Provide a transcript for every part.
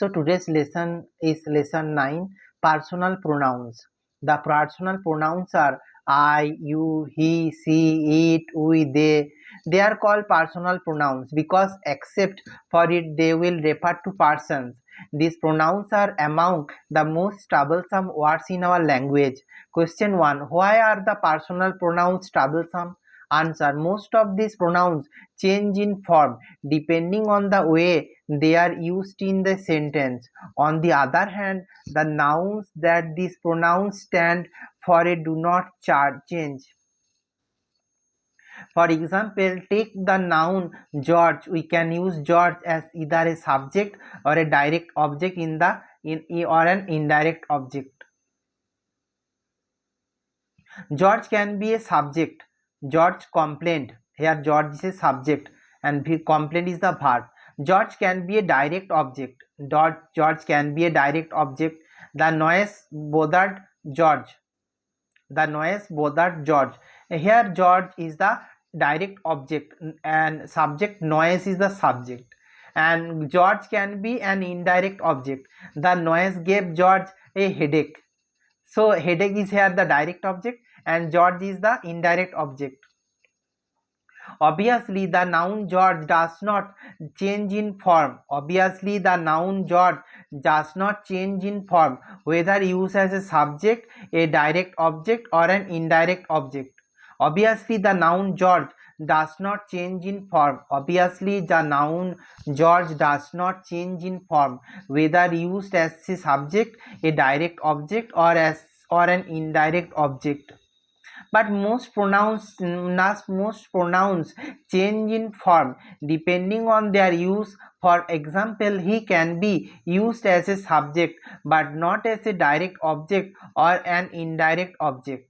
So today's lesson is lesson 9, personal pronouns. The personal pronouns are I, you, he, she, it, we, they. They are called personal pronouns because except for it they will refer to persons. These pronouns are among the most troublesome words in our language. Question 1. Why are the personal pronouns troublesome? Answer. Most of these pronouns change in form depending on the way they are used in the sentence. On the other hand, the nouns that these pronouns stand for do not change. For example, take the noun George. We can use George as either a subject or a direct object or an indirect object. George can be a subject. George complained. Here George is a subject and complaint is the verb. George can be a direct object. George can be a direct object. The noise bothered George. The noise bothered George. Here George is the direct object and subject noise is the subject. And George can be an indirect object. The noise gave George a headache. So headache is here the direct object and George is the indirect object. Obviously, the noun George does not change in form. Obviously, the noun George does not change in form, whether used as a subject, a direct object, or an indirect object. Obviously, the noun George does not change in form. Obviously, the noun George does not change in form, whether used as a subject, a direct object, or an indirect object. But most pronouns change in form depending on their use. For example, he can be used as a subject but not as a direct object or an indirect object.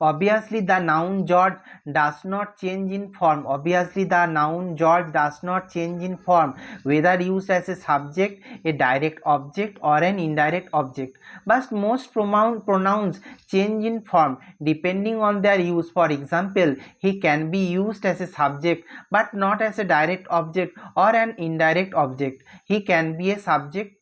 Obviously, the noun George does not change in form. Obviously, the noun George does not change in form, whether used as a subject, a direct object, or an indirect object. But most pronouns change in form depending on their use. For example, he can be used as a subject but not as a direct object or an indirect object. He can be a subject.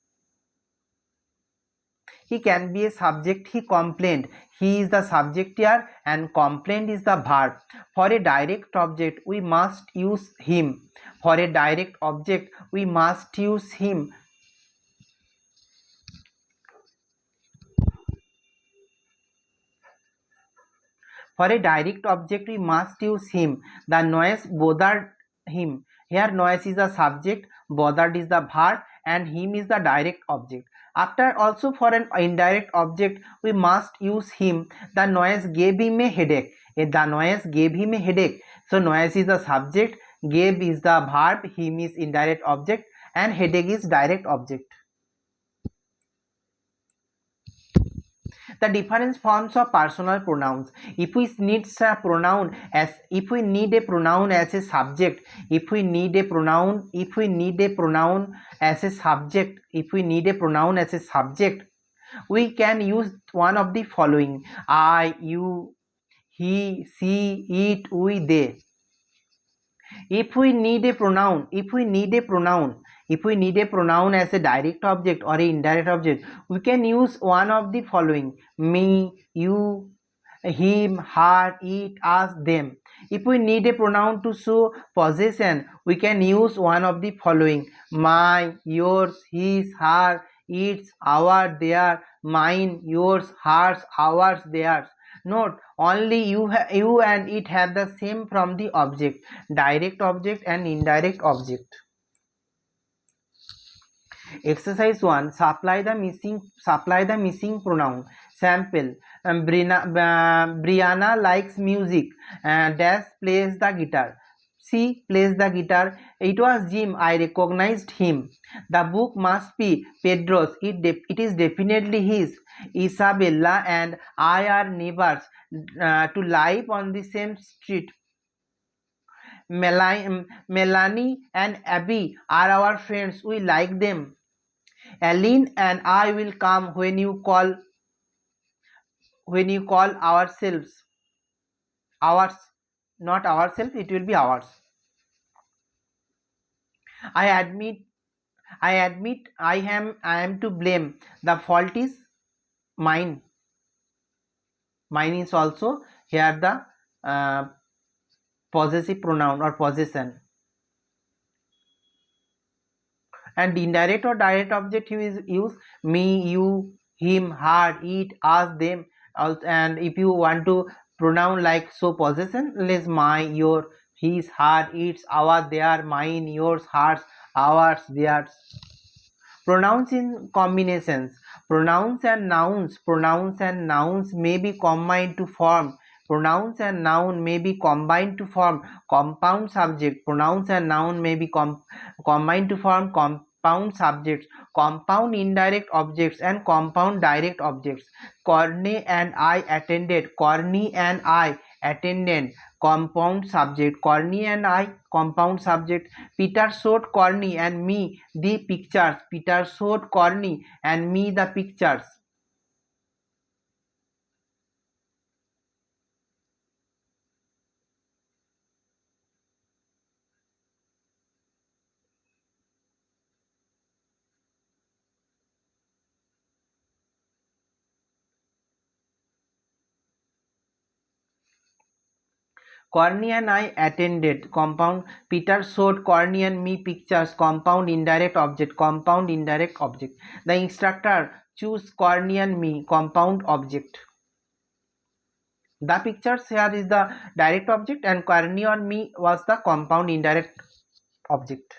He can be a subject. He complained. He is the subject here and complaint is the verb. For a direct object, we must use him. For a direct object, we must use him. For a direct object, we must use him. The noise bothered him. Here noise is the subject, bothered is the verb, and him is the direct object. After also for an indirect object, we must use him. The noise gave him a headache. The noise gave him a headache. So noise is the subject, gave is the verb, him is indirect object, and headache is direct object. The different forms of personal pronouns. If we need a pronoun as a subject, if we need a pronoun as a subject, we can use one of the following: I, you, he, she, it, we, they. If we need a pronoun as a direct object or an indirect object, we can use one of the following: me, you, him, her, it, us, them. If we need a pronoun to show possession, we can use one of the following: my, yours, his, her, its, our, their, mine, yours, hers, ours, theirs. Note, only you and it have the same from the object, direct object and indirect object. Exercise 1. Supply the missing pronoun. Sample. Brianna likes music. Dash plays the guitar. C plays the guitar. It was Jim. I recognized him. The book must be Pedro's. It is definitely his. Isabella and I are neighbors to live on the same street. Melanie and Abby are our friends. We like them. Aline and I will come when you call ourselves. Ours, not ourselves, it will be ours. I admit I am to blame. The fault is mine. Mine is also here the possessive pronoun or possession. And indirect or direct object you use me, you, him, her, it, us, them. And if you want to pronoun like so possession, less my, your, his, her, its, our, their, mine, yours, hers, ours, theirs. Pronouns in combinations. Pronouns and nouns may be combined to form. Pronouns and noun may be combined to form compound subject. Pronouns and noun may be combined to form compound subjects, compound indirect objects, and compound direct objects. Corny and I attended compound subject. Corny and I compound subject. Peter showed Corny and me the pictures. Peter showed Corny and me the pictures. Corny and I attended compound. Peter showed Corny and me pictures. Compound indirect object. Compound indirect object. The instructor choose Corny and me compound object. The pictures here is the direct object and Corny on me was the compound indirect object.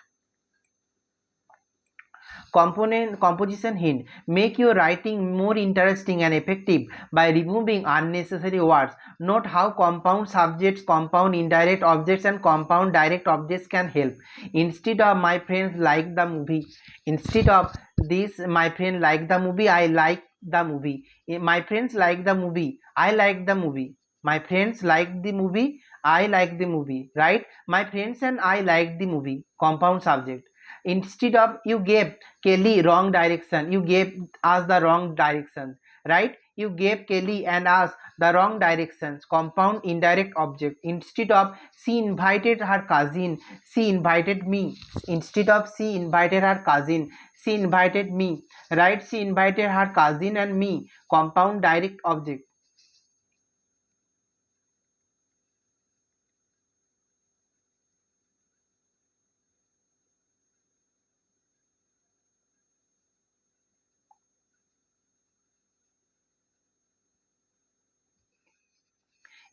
Composition hint: make your writing more interesting and effective by removing unnecessary words. Note how compound subjects, compound indirect objects, and compound direct objects can help. Instead of my friends like the movie, instead of this my friend like the movie, I like the movie. My friends like the movie, I like the movie. My friends like the movie, I like the movie. Right? My friends and I like the movie. Compound subject. Instead of you gave Kelly wrong direction, you gave us the wrong directions, right? You gave Kelly and us the wrong directions. Compound indirect object. Instead of she invited her cousin, she invited me. Instead of she invited her cousin, she invited me, right? She invited her cousin and me. Compound direct object.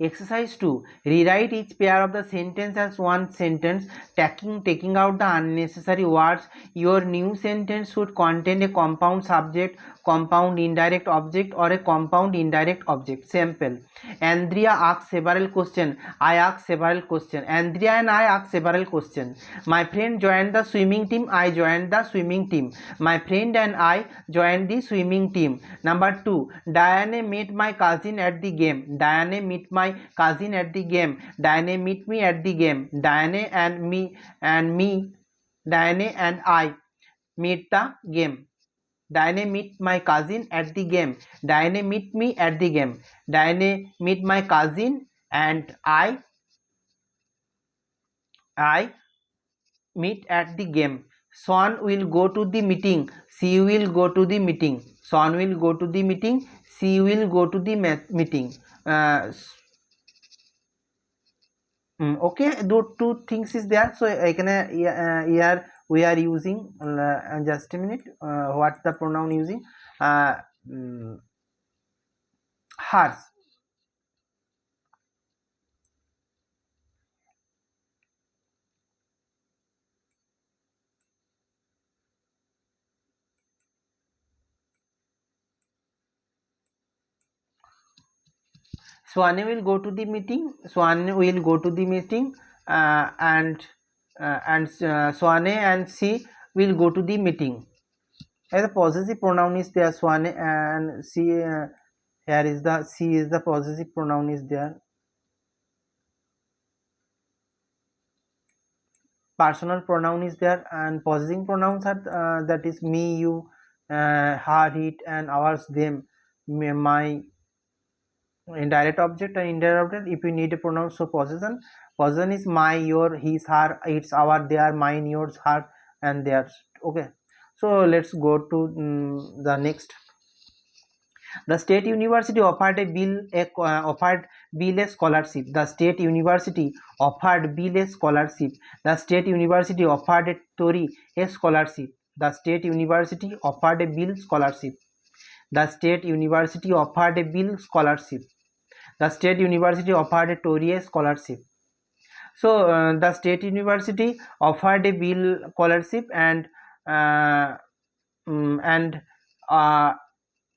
Exercise 2. Rewrite each pair of the sentence as one sentence, taking out the unnecessary words. Your new sentence should contain a compound subject, compound indirect object, or a compound indirect object. Sample. Andrea asked several questions. I asked several questions. Andrea and I asked several questions. My friend joined the swimming team. I joined the swimming team. My friend and I joined the swimming team. Number 2. Diane met my cousin at the game. Diane met my cousin at the game. Diane met me at the game. Diane and I meet the game. Diane meet my cousin at the game. Diane meet me at the game. Diane meet my cousin and I meet at the game. Swan will go to the meeting. She will go to the meeting. Swan will go to the meeting. She will go to the meeting. Uh, okay, those two things is there. So I can here we are using just a minute. What the pronoun using? Uh, mm, hers. Swane will go to the meeting. Swane will go to the meeting, and Swane and she will go to the meeting. As the possessive pronoun is there, Swane and she. Here is the she is the possessive pronoun is there. Personal pronoun is there, and possessing pronouns are that is me, you, her, it, and ours, them, my indirect object and indirect object. If you need a pronoun, so possession. Possession is my, your, his, her, it's, our, their, mine, yours, her, and theirs. Okay. So let's go to the next. The State University offered a scholarship. The State University offered Bill a scholarship. The State University offered a Tory a scholarship. The State University offered a Bill scholarship. The State University offered a Bill scholarship. The State University offered a Tory a scholarship. So the State University offered a Bill scholarship uh, mm, and uh,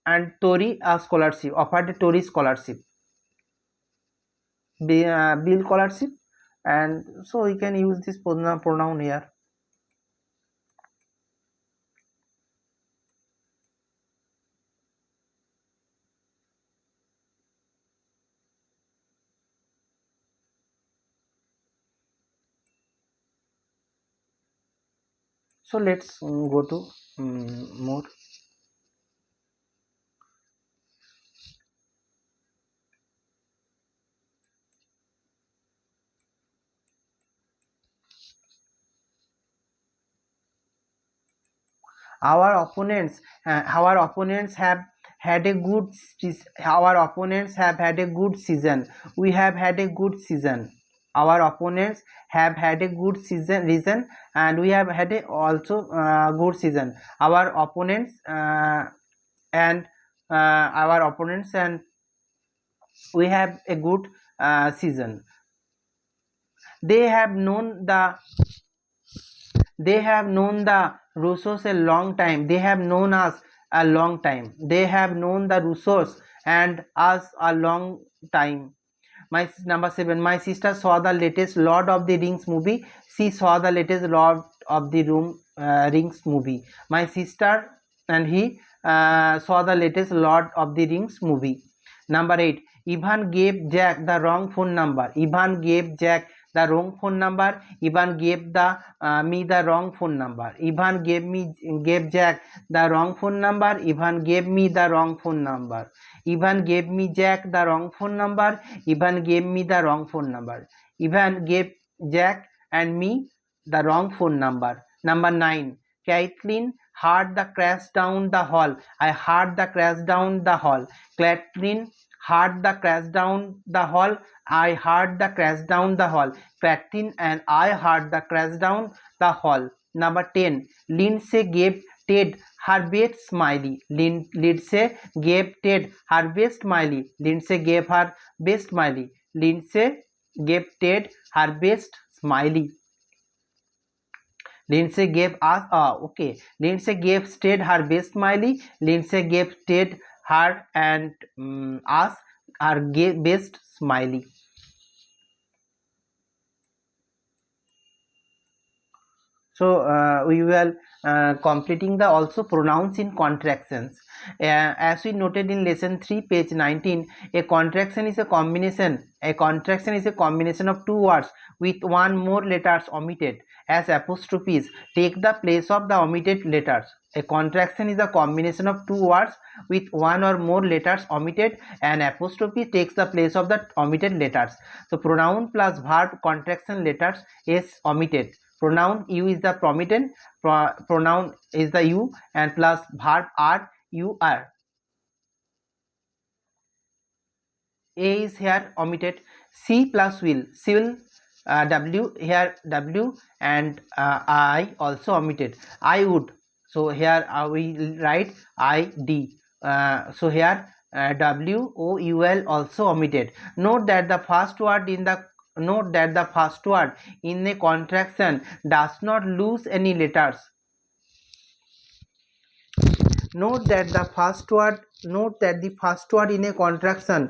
and Tory a scholarship, offered a Tory scholarship, Bill scholarship, and so we can use this pronoun here. So let's go to more. Our opponents have had a good our opponents have had a good season. We have had a good season. Our opponents have had a good season, and we have had a also good season. Our opponents and our opponents and we have a good season. They have known the They have known the Russos a long time. They have known us a long time. They have known the Russos and us a long time. My number 7. My sister saw the latest Lord of the Rings movie. She saw the latest Lord of the Rings movie. My sister and he saw the latest Lord of the Rings movie. Number 8. Ivan gave Jack the wrong phone number. Ivan gave Jack the wrong phone number. Ivan gave me the wrong phone number. Ivan gave Jack the wrong phone number. Ivan gave me the wrong phone number. Ivan gave me Jack the wrong phone number. Ivan gave me the wrong phone number. Ivan gave Jack and me the wrong phone number. Number 9. Caitlin heard the crash down the hall. I heard the crash down the hall. Caitlin heard the crash down the hall. I heard the crash down the hall. Caitlin and I heard the crash down the hall. Number 10. Lindsay gave Ted her best smiley. Lindsay gave Ted her best smiley. Lindsay gave her best smiley. Lindsay gave Ted her best smiley. Lindsay gave us okay. Lindsay gave Ted her best smiley. Lindsay gave Ted her and us our best smiley. So we will completing the also pronouns in contractions. As we noted in lesson 3 page 19, a contraction is a combination. A contraction is a combination of two words with one more letters omitted as apostrophes take the place of the omitted letters. A contraction is a combination of two words with one or more letters omitted and apostrophe takes the place of the omitted letters. So pronoun plus verb contraction letters is omitted. Pronoun you is the prominent, pronoun is the you, and plus verb are, you are. A is here omitted. C plus will, she will. W here w and I also omitted. I would. So here we write id. So here woul also omitted. Note that the first word in a contraction does not lose any letters. Note that the first word in a contraction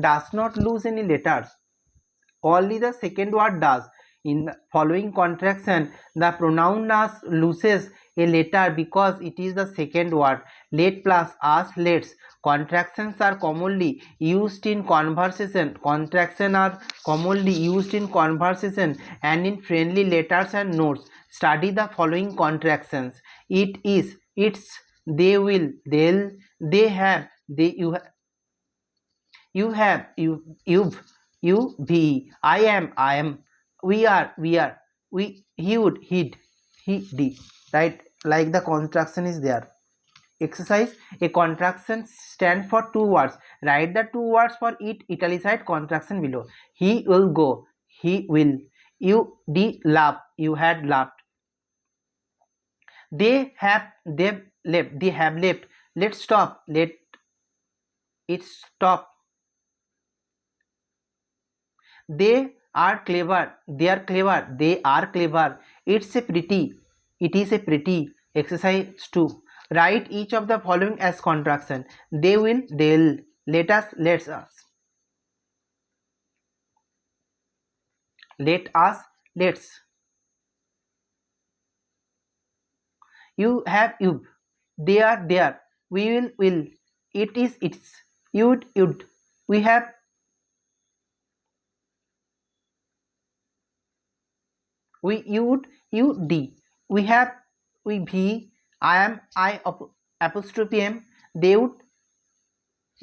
does not lose any letters. Only the second word does. In the following contraction, the pronoun loses a letter because it is the second word. Let plus us, let's. Contractions are commonly used in conversation. Contractions are commonly used in conversation and in friendly letters and notes. Study the following contractions. It is, it's, they will, they'll, they have, they, you have, you've, you be, I am, we are, we, he would, he'd, he, did. Right? Like the contraction is there. Exercise: a contraction stand for two words. Write the two words for it italicized contraction below. He will go, he will. You did laugh, you had laughed. They have, they've left, they have left. Let's stop, let it stop. They are clever, they are clever, they are clever. It's a pretty, it is a pretty. Exercise 2. Write each of the following as contraction. They will, they'll. Let us, let's us. Let us, let's. You have, you. They are, there. We will, will. It is, it's. You'd, you'd. We have, we, you'd, you, d. We have, we be. I am, I apostrophe m. They would,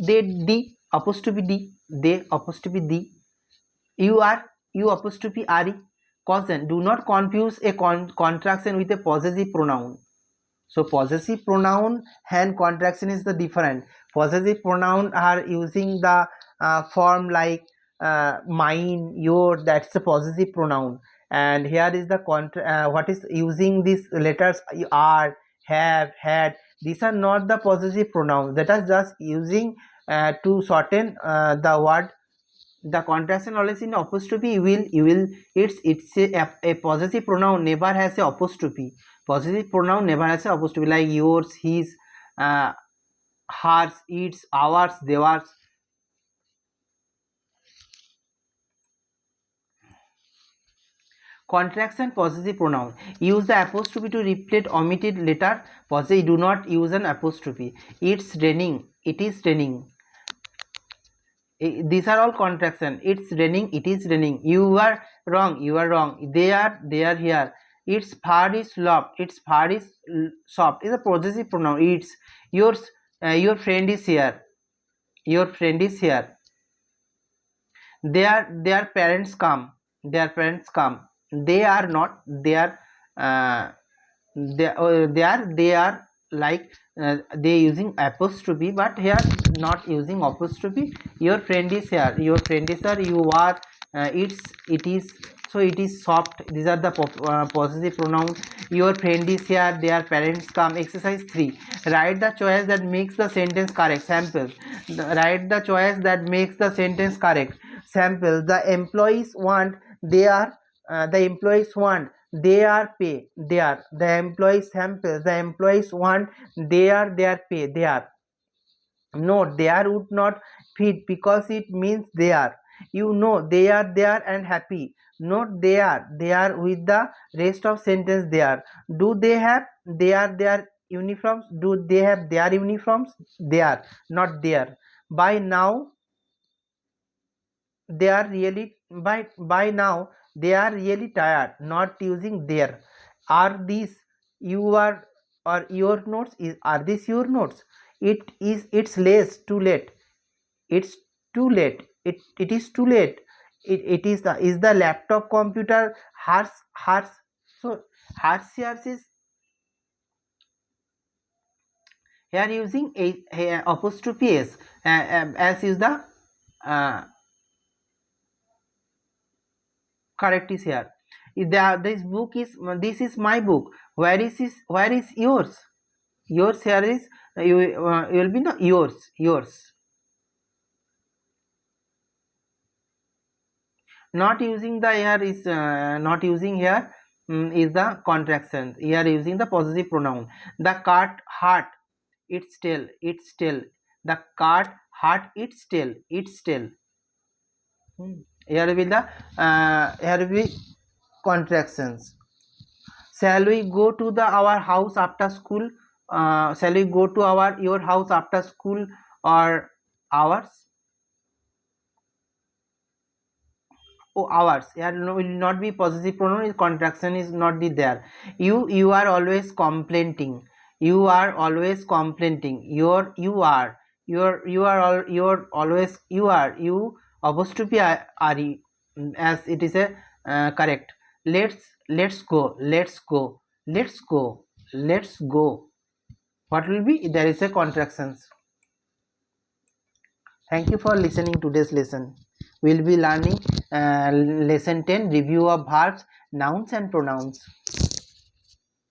they, d apostrophe d. They apostrophe d. You are, you apostrophe re. Caution: do not confuse a contraction with a possessive pronoun. So possessive pronoun and contraction is the different. Possessive pronoun are using the form like mine, your. That's the possessive pronoun. And here is the what is using these letters are, have, had. These are not the possessive pronouns. That is just using to shorten the word. The contraction always in apostrophe. You will. It's a possessive pronoun never has a apostrophe. Possessive pronoun never has a apostrophe, like yours, his, uh, hers, its, ours, theirs. Contraction possessive pronoun. Use the apostrophe to replace omitted letter. Possessive do not use an apostrophe. It's raining, it is raining. These are all contraction. It's raining, it is raining. You are wrong, you are wrong. They are here. Its fur is soft, its fur is soft. Is a possessive pronoun. It's yours. Your friend is here, your friend is here. Their parents come, their parents come. They are not, they are, they are like, they using apostrophe, but here not using apostrophe. Your friend is here, your friend is here. You are, it's, it is. So it is soft. These are the possessive pronoun. Your friend is here, their parents come. Exercise 3. Write the choice that makes the sentence correct. Sample. Write the choice that makes the sentence correct. Sample: the employees want, they are, the employees want, they are pay, they are. The employees. Sample: the employees want, they are, their pay, they are. Note: there would not fit because it means they are. You know they are there and happy. Note: they are with the rest of sentence there. Do they have, they are their uniforms? Do they have their uniforms? They are, not there. By now they are really, by now they are really tired. Not using there. Are these you are, or your notes? Are these your notes? It is, it's less, too late. It's too late. It is too late. It is the laptop computer hers. So hers here is here using a apostrophe s, as is the uh, correct is here. This book is, this is my book. Where is this, where is yours? Yours here is, you will be no, yours. Not using the here is, not using here, is the contraction. Here using the possessive pronoun. The cat heart, its tail, its tail. The cat heart, its tail, its tail. Here will be the, here will be contractions. Shall we go to our house after school? Shall we go to your house after school or ours? Oh, ours. Yeah, no, will not be possessive pronoun. Contraction is not the there. You are always complaining. You are always complaining. You are all you're always you apostrophe are as it is a correct. Let's go. Let's go. What will be? There is a contractions. Thank you for listening to this lesson. We'll be learning lesson 10, review of verbs, nouns and pronouns.